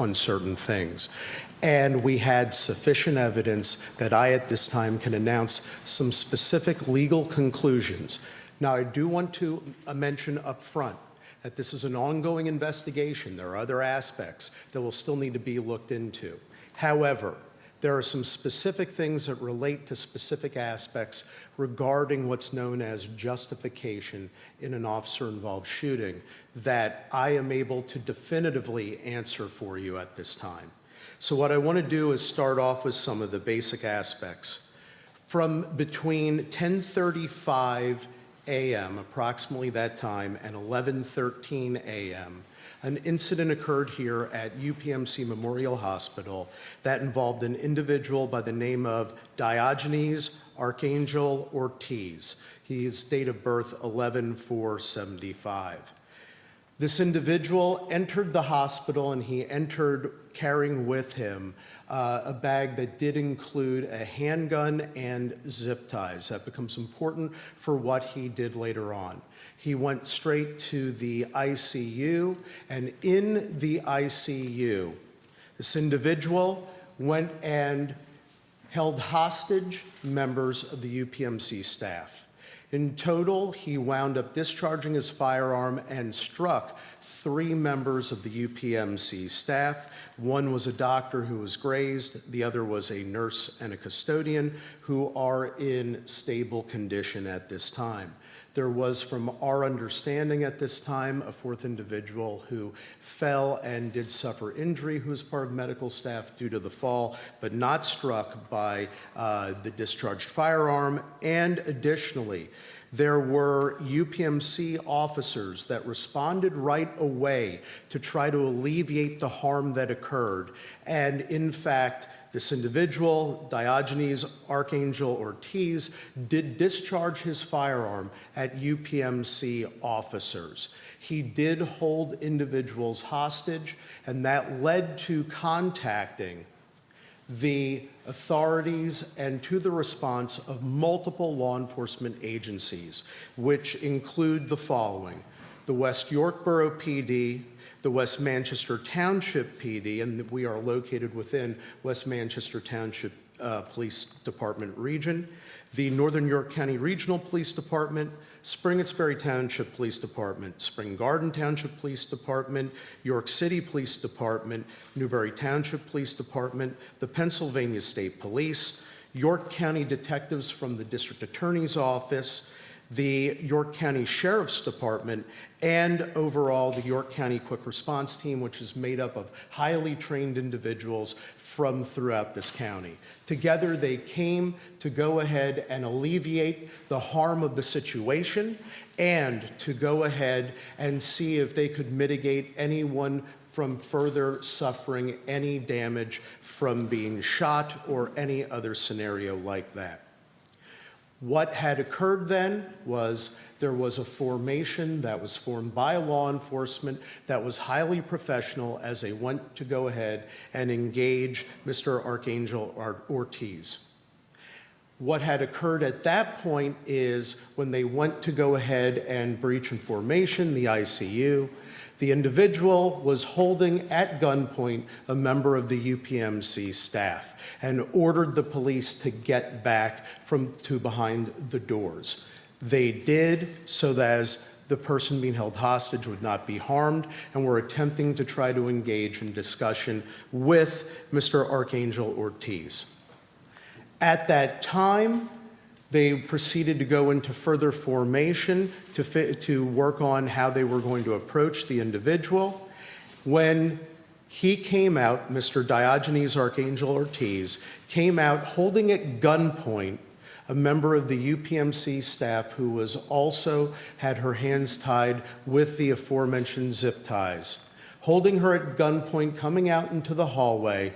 on certain things. And we had sufficient evidence that I, at this time, can announce some specific legal conclusions. Now, I do want to mention up front that this is an ongoing investigation. There are other aspects that will still need to be looked into. However, there are some specific things that relate to specific aspects regarding what's known as justification in an officer-involved shooting that I am able to definitively answer for you at this time. So what I want to do is start off with some of the basic aspects. From between 10:35 a.m., approximately that time, and 11:13 a.m., an incident occurred here at UPMC Memorial Hospital that involved an individual by the name of Diogenes Archangel Ortiz. His date of birth 11/4/75. This individual entered the hospital, and he entered carrying with him a bag that did include a handgun and zip ties. That becomes important for what he did later on. He went straight to the ICU, and in the ICU, this individual went and held hostage members of the UPMC staff. In total, he wound up discharging his firearm and struck 3 members of the UPMC staff. One was a doctor who was grazed. The other was a nurse and a custodian who are in stable condition at this time. There was, from our understanding at this time, a 4th individual who fell and did suffer injury, who was part of medical staff due to the fall, but not struck by the discharged firearm. And additionally, there were UPMC officers that responded right away to try to alleviate the harm that occurred. And in fact, this individual, Diogenes Archangel Ortiz, did discharge his firearm at UPMC officers. He did hold individuals hostage, and that led to contacting the authorities and to the response of multiple law enforcement agencies, which include the following: the West York Borough PD, the West Manchester Township PD, and we are located within West Manchester Township Police Department region, the Northern York County Regional Police Department, Spring-Exbury Township Police Department, Spring Garden Township Police Department, York City Police Department, Newbury Township Police Department, the Pennsylvania State Police, York County detectives from the District Attorney's Office, the York County Sheriff's Department, and overall the York County Quick Response Team, which is made up of highly trained individuals from throughout this county. Together, they came to go ahead and alleviate the harm of the situation and to go ahead and see if they could mitigate anyone from further suffering any damage from being shot or any other scenario like that. What had occurred then was there was a formation that was formed by law enforcement that was highly professional as they went to go ahead and engage Mr. Archangel Ortiz. What had occurred at that point is when they went to go ahead and breach in formation, the ICU, the individual was holding at gunpoint a member of the UPMC staff and ordered the police to get back to behind the doors. They did, so that as the person being held hostage would not be harmed, and were attempting to try to engage in discussion with Mr. Archangel Ortiz. At that time, they proceeded to go into further formation to work on how they were going to approach the individual. When he came out, Mr. Diogenes Archangel Ortiz came out holding at gunpoint a member of the UPMC staff who was also had her hands tied with the aforementioned zip ties. Holding her at gunpoint, coming out into the hallway,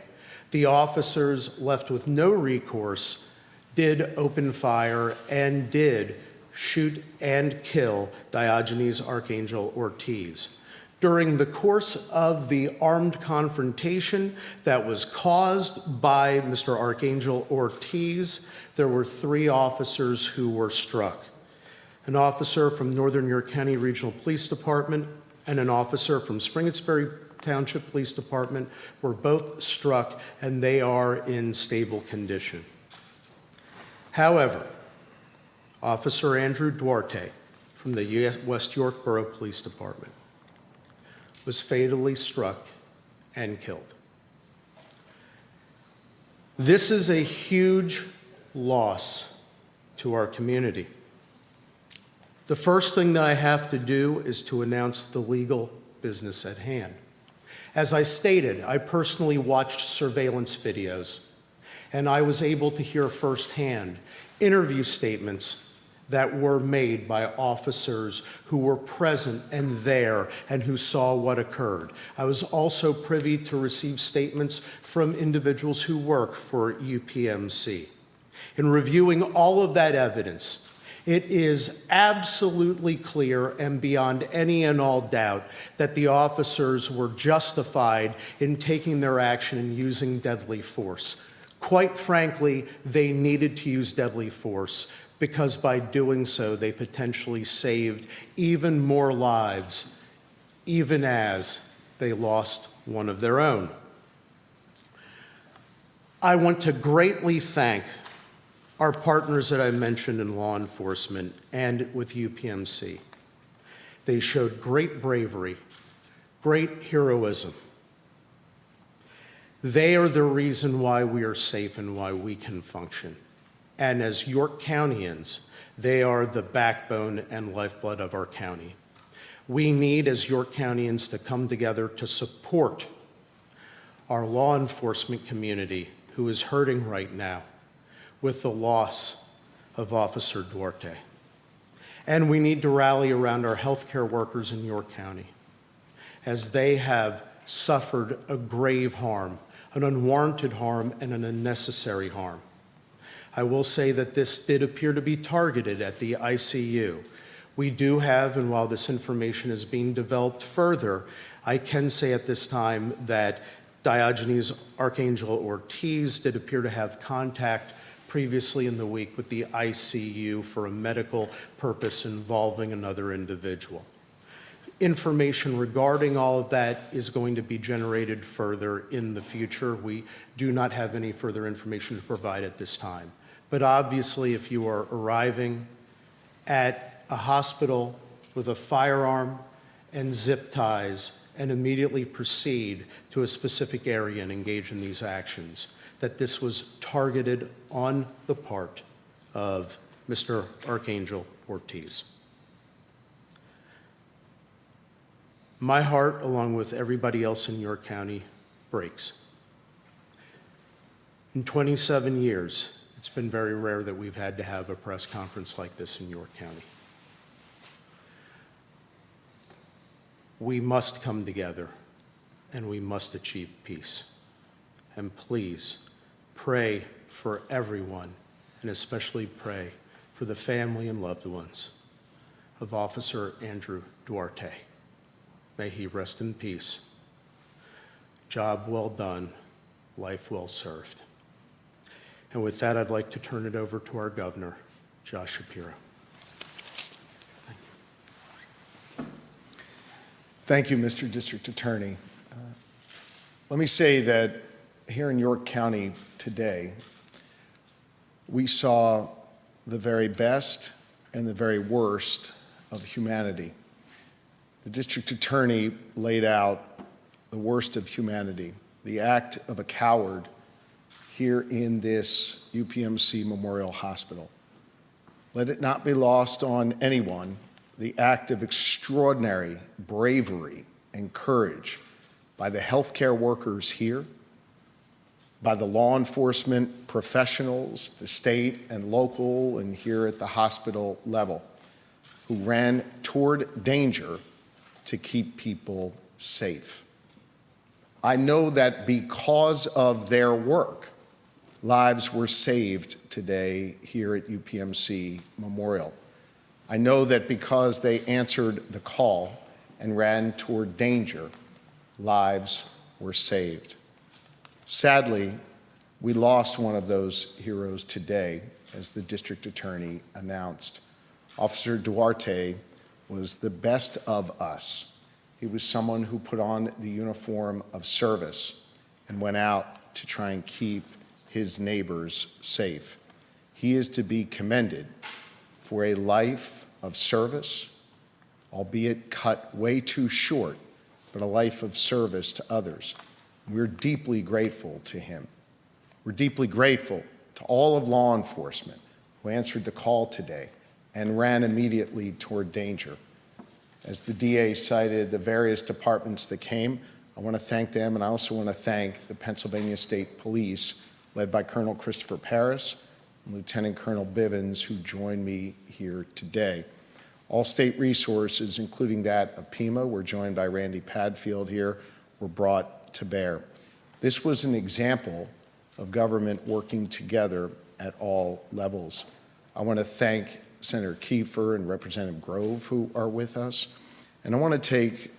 the officers, left with no recourse, did open fire and did shoot and kill Diogenes Archangel Ortiz. During the course of the armed confrontation that was caused by Mr. Archangel Ortiz, there were 3 officers who were struck. An officer from Northern York County Regional Police Department and an officer from Spring-Exbury Township Police Department were both struck, and they are in stable condition. However, Officer Andrew Duarte from the West York Borough Police Department was fatally struck and killed. This is a huge loss to our community. The first thing that I have to do is to announce the legal business at hand. As I stated, I personally watched surveillance videos, and I was able to hear firsthand interview statements that were made by officers who were present and there and who saw what occurred. I was also privy to receive statements from individuals who work for UPMC. In reviewing all of that evidence, it is absolutely clear and beyond any and all doubt that the officers were justified in taking their action and using deadly force. Quite frankly, they needed to use deadly force because by doing so, they potentially saved even more lives, even as they lost one of their own. I want to greatly thank our partners that I mentioned in law enforcement and with UPMC. They showed great bravery, great heroism. They are the reason why we are safe and why we can function. And as York Countyans, they are the backbone and lifeblood of our county. We need, as York Countyans, to come together to support our law enforcement community who is hurting right now with the loss of Officer Duarte. And we need to rally around our healthcare workers in York County as they have suffered a grave harm, an unwarranted harm, and an unnecessary harm. I will say that this did appear to be targeted at the ICU. We do have, and while this information is being developed further, I can say at this time that Diogenes Archangel Ortiz did appear to have contact previously in the week with the ICU for a medical purpose involving another individual. Information regarding all of that is going to be generated further in the future. We do not have any further information to provide at this time. But obviously, if you are arriving at a hospital with a firearm and zip ties and immediately proceed to a specific area and engage in these actions, that this was targeted on the part of Mr. Archangel Ortiz. My heart, along with everybody else in York County, breaks. In 27 years, it's been very rare that we've had to have a press conference like this in York County. We must come together and we must achieve peace. And please pray for everyone, and especially pray for the family and loved ones of Officer Andrew Duarte. May he rest in peace. Job well done, life well served. And with that, I'd like to turn it over to our governor, Josh Shapiro. Thank you, Mr. District Attorney. Let me say that here in York County today, we saw the very best and the very worst of humanity. The District Attorney laid out the worst of humanity, the act of a coward here in this UPMC Memorial Hospital. Let it not be lost on anyone the act of extraordinary bravery and courage by the healthcare workers here, by the law enforcement professionals, the state and local and here at the hospital level, who ran toward danger to keep people safe. I know that because of their work, lives were saved today here at UPMC Memorial. I know that because they answered the call and ran toward danger, lives were saved. Sadly, we lost one of those heroes today, as the district attorney announced. Officer Duarte was the best of us. He was someone who put on the uniform of service and went out to try and keep his neighbors safe. He is to be commended for a life of service, albeit cut way too short, but a life of service to others. We're deeply grateful to him. We're deeply grateful to all of law enforcement who answered the call today and ran immediately toward danger. As the DA cited the various departments that came, I want to thank them, and I also want to thank the Pennsylvania State Police, led by Colonel Christopher Paris and Lieutenant Colonel Bivens, who joined me here today. All state resources, including that of PEMA, we're joined by Randy Padfield here, were brought to bear. This was an example of government working together at all levels. I want to thank Senator Kiefer and Representative Grove, who are with us. And I want to take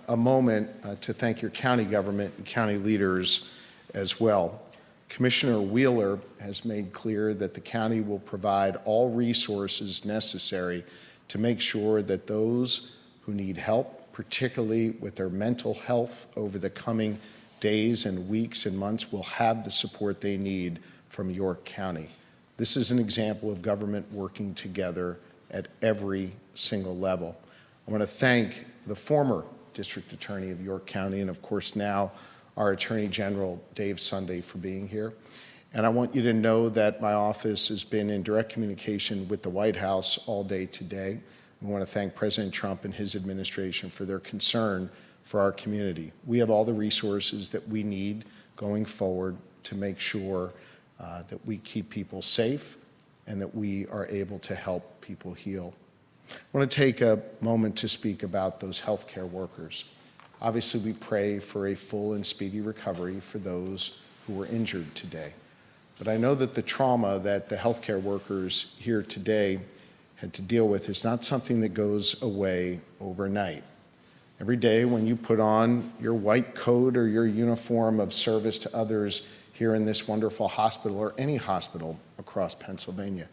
a moment to thank your county government and county leaders as well. Commissioner Wheeler has made clear that the county will provide all resources necessary to make sure that those who need help, particularly with their mental health over the coming days and weeks and months, will have the support they need from York County. This is an example of government working together at every single level. I want to thank the former District Attorney of York County and, of course, now our Attorney General, Dave Sunday, for being here. And I want you to know that my office has been in direct communication with the White House all day today. We want to thank President Trump and his administration for their concern for our community. We have all the resources that we need going forward to make sure that we keep people safe and that we are able to help people heal. I want to take a moment to speak about those healthcare workers. Obviously, we pray for a full and speedy recovery for those who were injured today. But I know that the trauma that the healthcare workers here today had to deal with is not something that goes away overnight. Every day when you put on your white coat or your uniform of service to others here in this wonderful hospital or any hospital across Pennsylvania,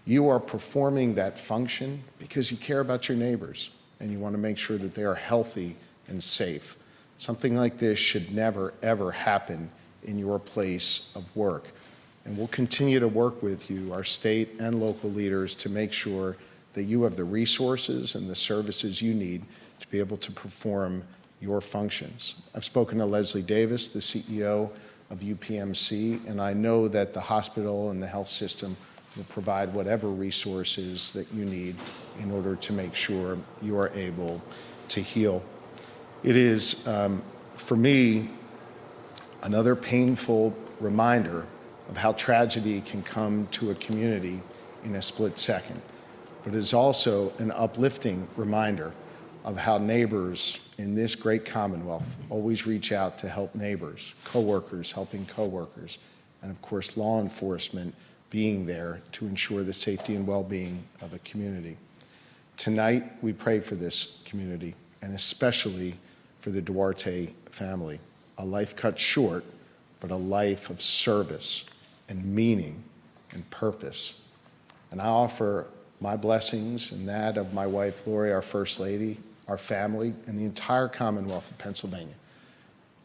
you are performing that function because you care about your neighbors and you want to make sure that they are healthy and safe. Something like this should never, ever happen in your place of work. And we'll continue to work with you, our state and local leaders, to make sure that you have the resources and the services you need to be able to perform your functions. I've spoken to Leslie Davis, the CEO of UPMC, and I know that the hospital and the health system will provide whatever resources that you need in order to make sure you are able to heal. It is, for me, another painful reminder of how tragedy can come to a community in a split second. But it is also an uplifting reminder of how neighbors in this great Commonwealth always reach out to help neighbors, coworkers helping coworkers, and of course law enforcement being there to ensure the safety and well-being of a community. Tonight, we pray for this community, and especially for the Duarte family. A life cut short, but a life of service and meaning and purpose. And I offer my blessings and that of my wife, Lori, our First Lady, our family, and the entire Commonwealth of Pennsylvania.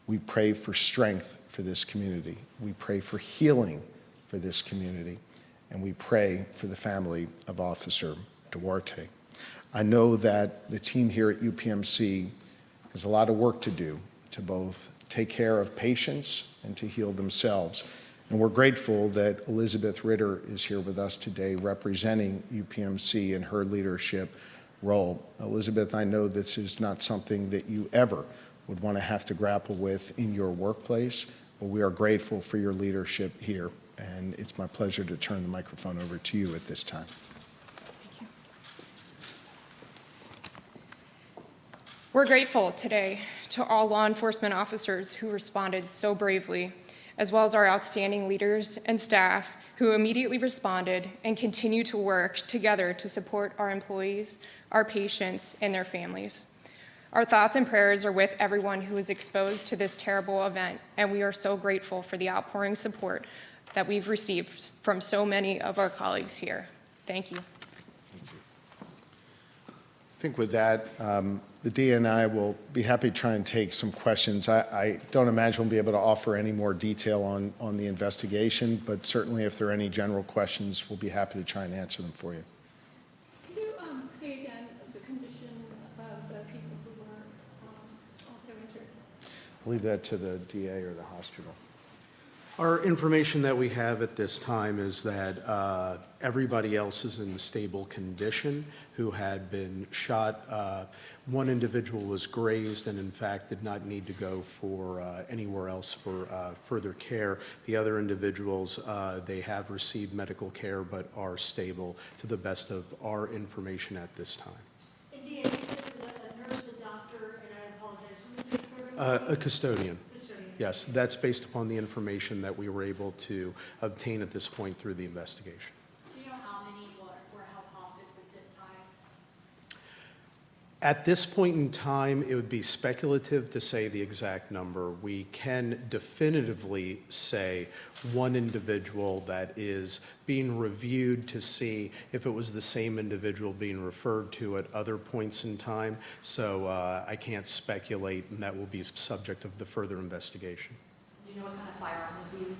We pray for strength for this community. We pray for healing for this community. And we pray for the family of Officer Duarte. I know that the team here at UPMC has a lot of work to do to both take care of patients and to heal themselves. And we're grateful that Elizabeth Ritter is here with us today representing UPMC in her leadership role. Elizabeth, I know this is not something that you ever would want to have to grapple with in your workplace, but we are grateful for your leadership here. And it's my pleasure to turn the microphone over to you at this time. Thank you. We're grateful today to all law enforcement officers who responded so bravely, as well as our outstanding leaders and staff who immediately responded and continue to work together to support our employees, our patients, and their families. Our thoughts and prayers are with everyone who was exposed to this terrible event, and we are so grateful for the outpouring support that we've received from so many of our colleagues here. Thank you. I think with that, the DA and I will be happy to try and take some questions. I don't imagine we'll be able to offer any more detail on the investigation, but certainly if there are any general questions, we'll be happy to try and answer them for you. Can you say again the condition of the people who were also injured? I'll leave that to the DA or the hospital. Our information that we have at this time is that everybody else is in stable condition who had been shot. One individual was grazed and in fact did not need to go for anywhere else for further care. The other individuals, they have received medical care but are stable to the best of our information at this time. And DA, you said there was a nurse, a doctor, and I apologize, who was the third one? A custodian. Custodian. Yes, that's based upon the information that we were able to obtain at this point through the investigation. Do you know how many were held hostage with zip ties? At this point in time, it would be speculative to say the exact number. We can definitively say one individual that is being reviewed to see if it was the same individual being referred to at other points in time. So I can't speculate, and that will be subject of the further investigation. Do you know what kind of firearm was used?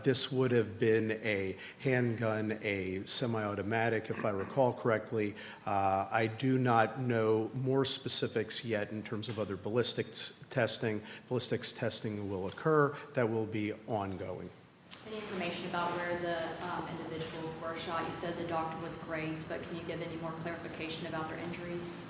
This would have been a handgun, a semi-automatic, if I recall correctly. I do not know more specifics yet in terms of other ballistics testing. Ballistics testing will occur. That will be ongoing. Any information about where the individuals were shot? You said the doctor was grazed, but can you give any more clarification about their injuries?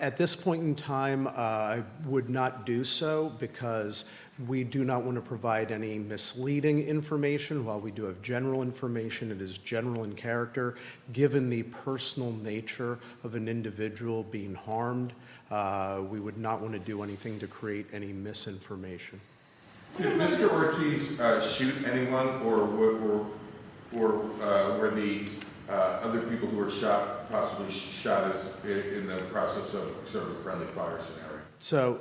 At this point in time, I would not do so because we do not want to provide any misleading information. While we do have general information, it is general in character. Given the personal nature of an individual being harmed, we would not want to do anything to create any misinformation. Did Mr. Ortiz shoot anyone, or were the other people who were shot possibly shot as in the process of sort of a friendly fire scenario? So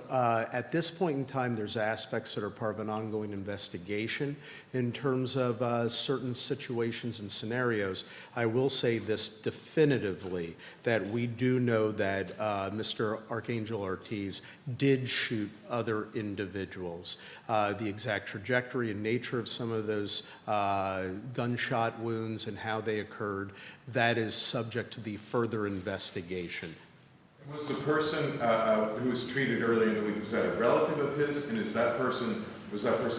at this point in time, there's aspects that are part of an ongoing investigation in terms of certain situations and scenarios. I will say this definitively, that we do know that Mr. Archangel Ortiz did shoot other individuals. The exact trajectory and nature of some of those gunshot wounds and how they occurred, that is subject to the further investigation. Was the person who was treated earlier in the week, was that a relative of his, and was that person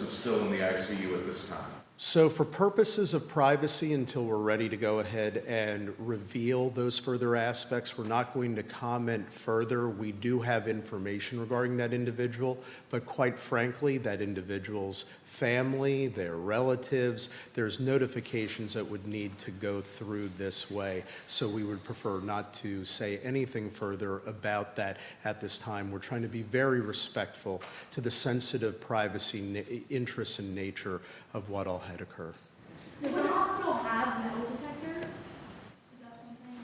still in the ICU at this time? So for purposes of privacy, until we're ready to go ahead and reveal those further aspects, we're not going to comment further. We do have information regarding that individual, but quite frankly, that individual's family, their relatives, there's notifications that would need to go through this way. So we would prefer not to say anything further about that at this time. We're trying to be very respectful to the sensitive privacy interests and nature of what all had occurred. Does the hospital have metal detectors? Is that something?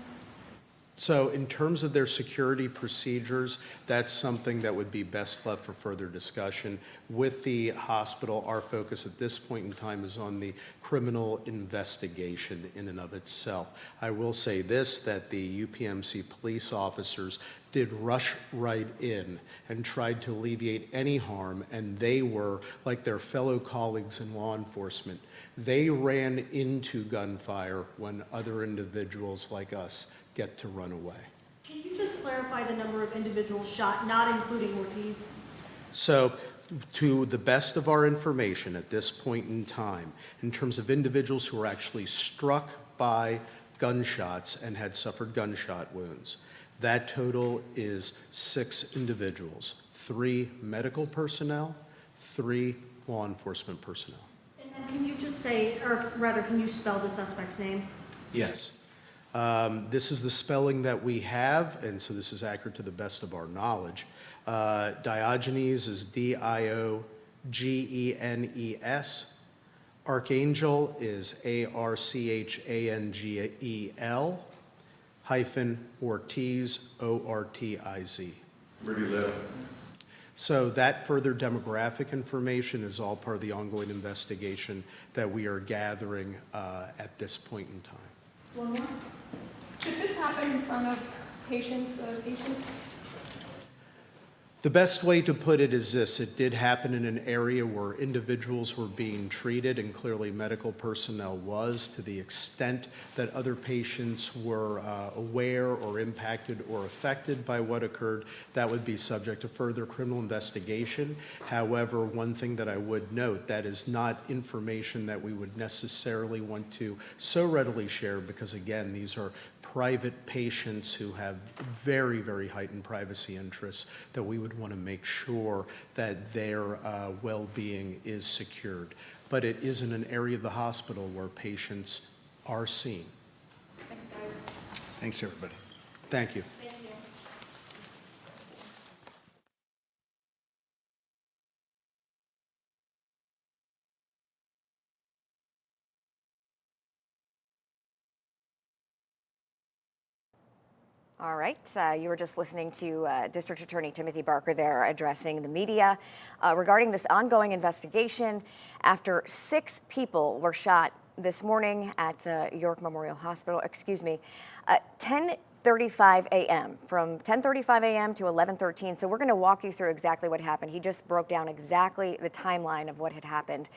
So in terms of their security procedures, that's something that would be best left for further discussion. With the hospital, our focus at this point in time is on the criminal investigation in and of itself. I will say this, that the UPMC police officers did rush right in and tried to alleviate any harm, and they were, like their fellow colleagues in law enforcement, they ran into gunfire when other individuals like us get to run away. Can you just clarify the number of individuals shot, not including Ortiz? So, to the best of our information at this point in time, in terms of individuals who were actually struck by gunshots and had suffered gunshot wounds, that total is 6 individuals, 3 medical personnel, 3 law enforcement personnel. And then can you just say, or rather, can you spell the suspect's name? Yes. This is the spelling that we have, and so this is accurate to the best of our knowledge. Diogenes is Diogenes. Archangel is Archangel - Ortiz, Ortiz. Where do you live? So that further demographic information is all part of the ongoing investigation that we are gathering at this point in time. Did this happen in front of patients? The best way to put it is this: it did happen in an area where individuals were being treated, and clearly medical personnel was, to the extent that other patients were aware or impacted or affected by what occurred. That would be subject to further criminal investigation. However, one thing that I would note, that is not information that we would necessarily want to so readily share, because again, these are private patients who have very, very heightened privacy interests, that we would want to make sure that their well-being is secured. But it is in an area of the hospital where patients are seen. Thanks, guys. Thanks, everybody. Thank you. Thank you. All right, you were just listening to District Attorney Timothy Barker there addressing the media regarding this ongoing investigation after 6 people were shot this morning at York Memorial Hospital, 10:35 a.m., from 10:35 a.m. to 11:13. So we're going to walk you through exactly what happened. He just broke down exactly the timeline of what had happened.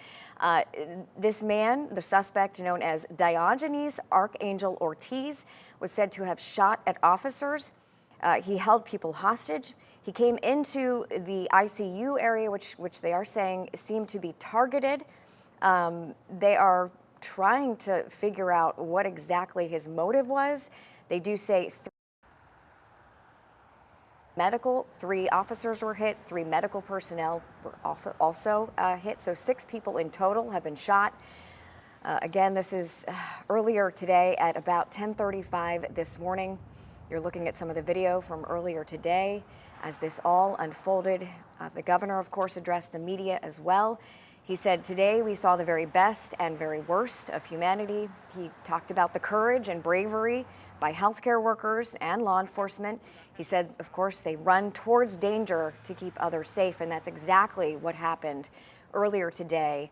This man, the suspect known as Diogenes Archangel Ortiz, was said to have shot at officers. He held people hostage. He came into the ICU area, which they are saying seemed to be targeted. They are trying to figure out what exactly his motive was. They do say 3 officers were hit, 3 medical personnel were also hit. So 6 people in total have been shot. Again, this is earlier today at about 10:35 this morning. You're looking at some of the video from earlier today as this all unfolded. The governor, of course, addressed the media as well. He said, "Today we saw the very best and very worst of humanity." He talked about the courage and bravery by healthcare workers and law enforcement. He said, of course, they run towards danger to keep others safe, and that's exactly what happened earlier today.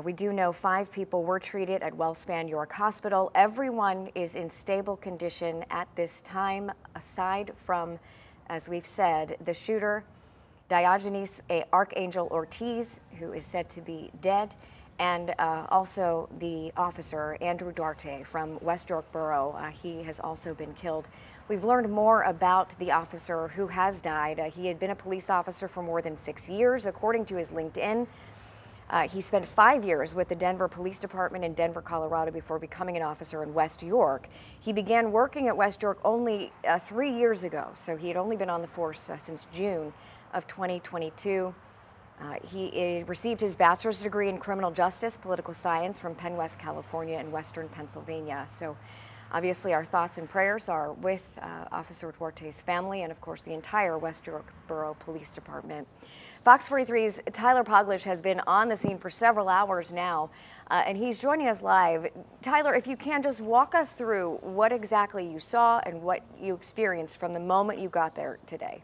We do know 5 people were treated at Wellspan York Hospital. Everyone is in stable condition at this time, aside from, as we've said, the shooter, Diogenes Archangel Ortiz, who is said to be dead, and also the officer, Andrew Duarte, from West York Borough. He has also been killed. We've learned more about the officer who has died. He had been a police officer for more than 6 years, according to his LinkedIn. He spent 5 years with the Denver Police Department in Denver, Colorado, before becoming an officer in West York. He began working at West York only 3 years ago, so he had only been on the force since June of 2022. He received his bachelor's degree in criminal justice, political science from Penn West, California, and Western Pennsylvania. So obviously our thoughts and prayers are with Officer Duarte's family and, of course, the entire West York Borough Police Department. Fox 43's Tyler Poglish has been on the scene for several hours now, and he's joining us live. Tyler, if you can, just walk us through what exactly you saw and what you experienced from the moment you got there today.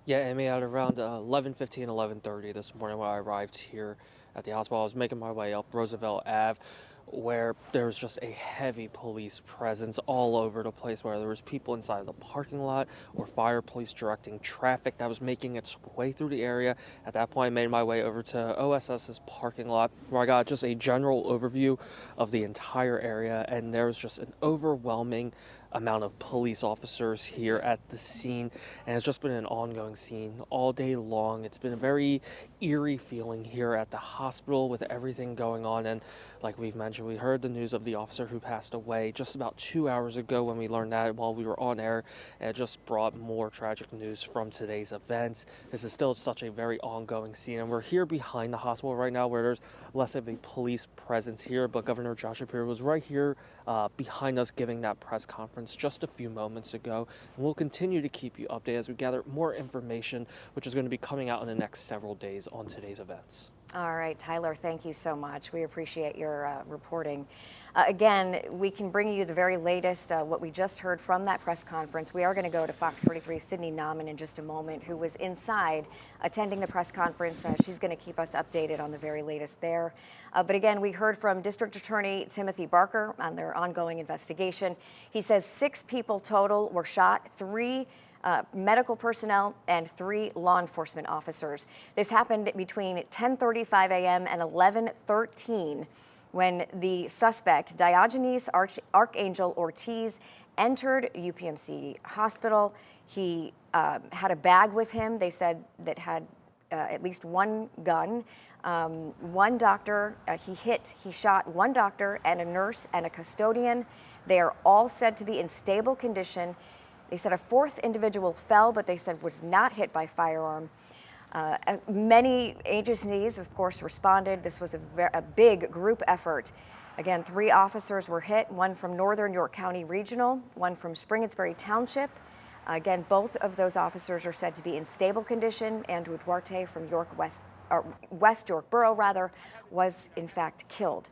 Yeah, Amy, at around 11:15, 11:30 this morning when I arrived here at the hospital, I was making my way up Roosevelt Ave, where there was just a heavy police presence all over the place, where there was people inside the parking lot or fire police directing traffic that was making its way through the area. At that point, I made my way over to OSS's parking lot, where I got just a general overview of the entire area, and there was just an overwhelming amount of police officers here at the scene, and it's just been an ongoing scene all day long. It's been a very eerie feeling here at the hospital with everything going on, and like we've mentioned, we heard the news of the officer who passed away just about 2 hours ago when we learned that while we were on air, and it just brought more tragic news from today's events. This is still such a very ongoing scene, and we're here behind the hospital right now where there's less of a police presence here, but Governor Josh Shapiro was right here behind us giving that press conference just a few moments ago, and we'll continue to keep you updated as we gather more information, which is going to be coming out in the next several days on today's events. All right, Tyler, thank you so much. We appreciate your reporting. Again, we can bring you the very latest, what we just heard from that press conference. We are going to go to Fox 43's Sydney Nauman in just a moment, who was inside attending the press conference. She's going to keep us updated on the very latest there. But again, we heard from District Attorney Timothy Barker on their ongoing investigation. He says 6 people total were shot, 3 medical personnel and 3 law enforcement officers. This happened between 10:35 a.m. and 11:13 when the suspect, Diogenes Archangel Ortiz, entered UPMC Hospital. He had a bag with him, they said, that had at least 1 gun. One doctor, he shot 1 doctor and a nurse and a custodian. They are all said to be in stable condition. They said a 4th individual fell, but they said was not hit by firearm. Many agencies, of course, responded. This was a big group effort. Again, 3 officers were hit, 1 from Northern York County Regional, 1 from Springettsbury Township. Again, both of those officers are said to be in stable condition. Andrew Duarte from West York Borough, was in fact killed.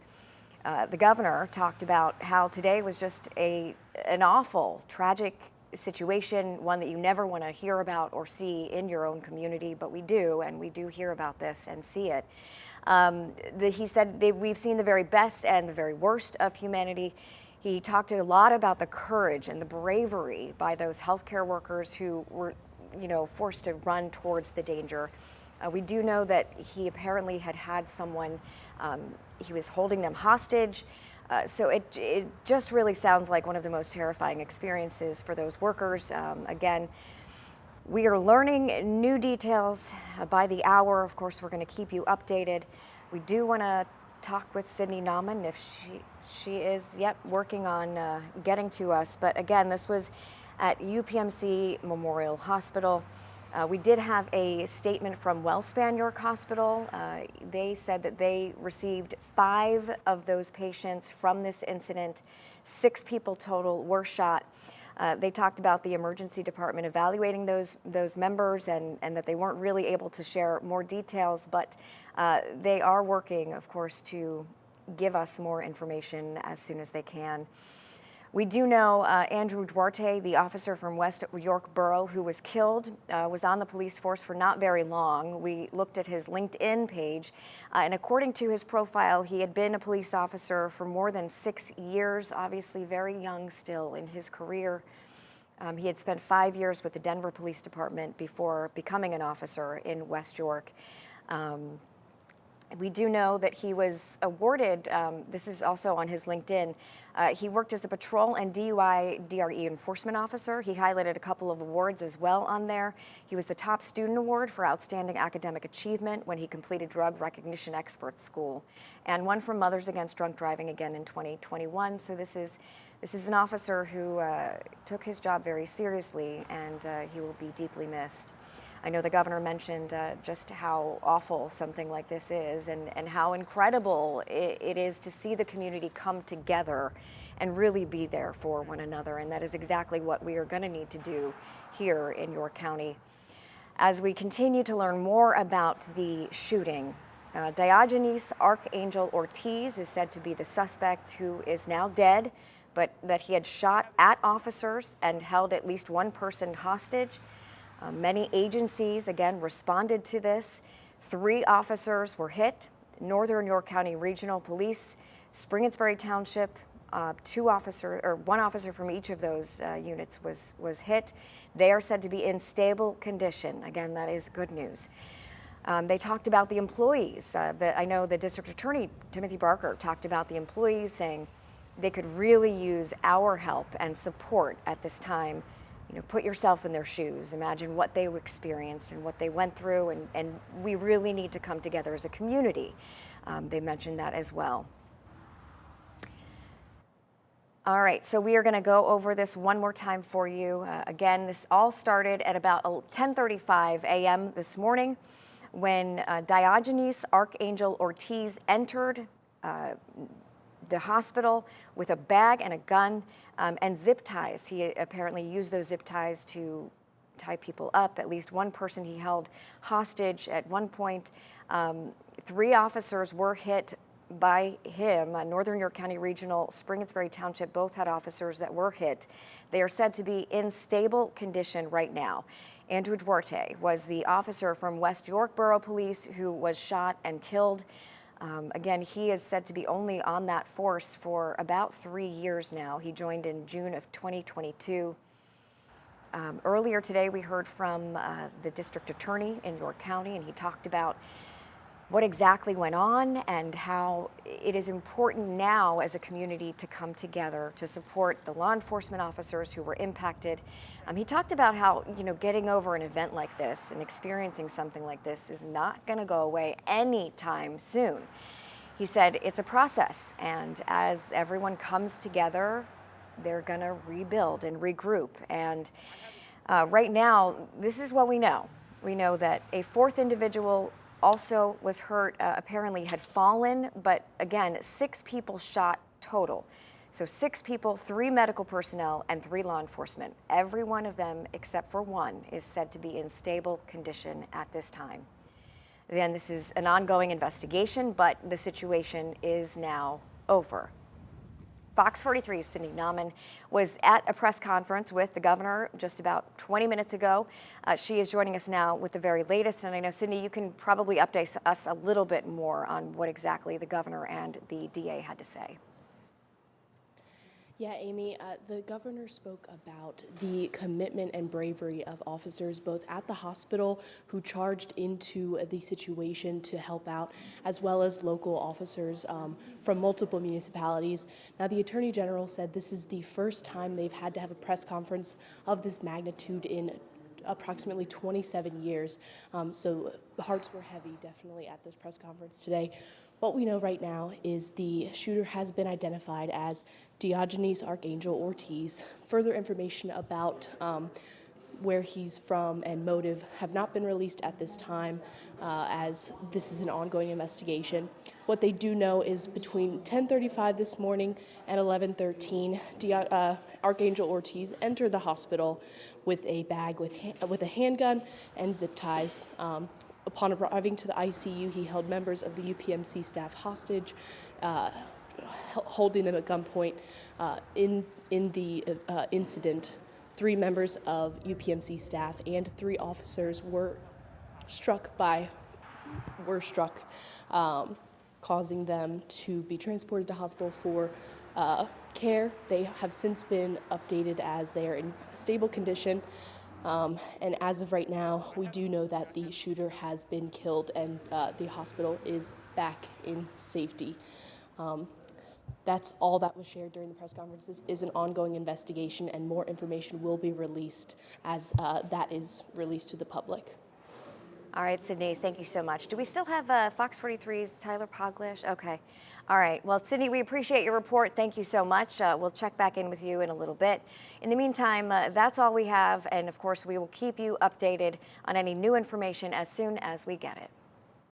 The governor talked about how today was just an awful, tragic situation, one that you never want to hear about or see in your own community, but we do, and we do hear about this and see it. He said we've seen the very best and the very worst of humanity. He talked a lot about the courage and the bravery by those healthcare workers who were, forced to run towards the danger. We do know that he apparently had someone, he was holding them hostage. So it just really sounds like one of the most terrifying experiences for those workers. Again, we are learning new details by the hour. Of course, we're going to keep you updated. We do want to talk with Sydney Nauman if she is, working on getting to us. But again, this was at UPMC Memorial Hospital. We did have a statement from Wellspan York Hospital. They said that they received 5 of those patients from this incident. 6 people total were shot. They talked about the emergency department evaluating those members and that they weren't really able to share more details, but they are working, of course, to give us more information as soon as they can. We do know Andrew Duarte, the officer from West York Borough who was killed, was on the police force for not very long. We looked at his LinkedIn page, and according to his profile, he had been a police officer for more than 6 years, obviously very young still in his career. He had spent 5 years with the Denver Police Department before becoming an officer in West York. We do know that he was awarded, this is also on his LinkedIn, he worked as a patrol and DUI DRE enforcement officer. He highlighted a couple of awards as well on there. He was the top student award for outstanding academic achievement when he completed drug recognition expert school, and one from Mothers Against Drunk Driving again in 2021. So this is an officer who took his job very seriously, and he will be deeply missed. I know the governor mentioned just how awful something like this is and how incredible it is to see the community come together and really be there for one another. And that is exactly what we are going to need to do here in York County. As we continue to learn more about the shooting, Diogenes Archangel Ortiz is said to be the suspect, who is now dead, but that he had shot at officers and held at least 1 person hostage. Many agencies, again, responded to this. 3 officers were hit. Northern York County Regional Police, Springettsbury Township, 1 officer from each of those units was hit. They are said to be in stable condition. Again, that is good news. They talked about the employees. I know the District Attorney, Timothy Barker, talked about the employees, saying they could really use our help and support at this time. Put yourself in their shoes. Imagine what they experienced and what they went through, and we really need to come together as a community. They mentioned that as well. All right, so we are going to go over this one more time for you. Again, this all started at about 10:35 a.m. this morning when Diogenes Archangel Ortiz entered the hospital with a bag and a gun and zip ties. He apparently used those zip ties to tie people up. At least one person he held hostage at one point. 3 officers were hit by him. Northern York County Regional, Spring-Itsbury Township both had officers that were hit. They are said to be in stable condition right now. Andrew Duarte was the officer from West York Borough Police who was shot and killed. Again, he is said to be only on that force for about 3 years now. He joined in June of 2022. Earlier today, we heard from the district attorney in York County, and he talked about what exactly went on and how it is important now as a community to come together to support the law enforcement officers who were impacted. He talked about how, getting over an event like this and experiencing something like this is not going to go away anytime soon. He said it's a process, and as everyone comes together, they're going to rebuild and regroup. And right now, this is what we know. We know that a 4th individual also was hurt, apparently had fallen, but again, 6 people shot total. So 6 people, 3 medical personnel, and 3 law enforcement. Every one of them, except for 1, is said to be in stable condition at this time. Again, this is an ongoing investigation, but the situation is now over. Fox 43's Cindy Nauman was at a press conference with the governor just about 20 minutes ago. She is joining us now with the very latest. And I know, Cindy, you can probably update us a little bit more on what exactly the governor and the DA had to say. Yeah, Amy, the governor spoke about the commitment and bravery of officers both at the hospital who charged into the situation to help out, as well as local officers from multiple municipalities. Now, the Attorney General said this is the first time they've had to have a press conference of this magnitude in approximately 27 years. So the hearts were heavy, definitely, at this press conference today. What we know right now is the shooter has been identified as Diogenes Archangel Ortiz. Further information about where he's from and motive have not been released at this time, as this is an ongoing investigation. What they do know is between 10:35 this morning and 11:13, Archangel Ortiz entered the hospital with a bag with a handgun and zip ties. Upon arriving to the ICU, he held members of the UPMC staff hostage, holding them at gunpoint. In the incident, 3 members of UPMC staff and 3 officers were struck, causing them to be transported to hospital for care. They have since been updated as they are in stable condition. And as of right now, we do know that the shooter has been killed and the hospital is back in safety. That's all that was shared during the press conference. This is an ongoing investigation, and more information will be released as that is released to the public. All right, Sydney, thank you so much. Do we still have Fox 43's Tyler Poglish? Okay. All right. Well, Sydney, we appreciate your report. Thank you so much. We'll check back in with you in a little bit. In the meantime, that's all we have. And of course, we will keep you updated on any new information as soon as we get it.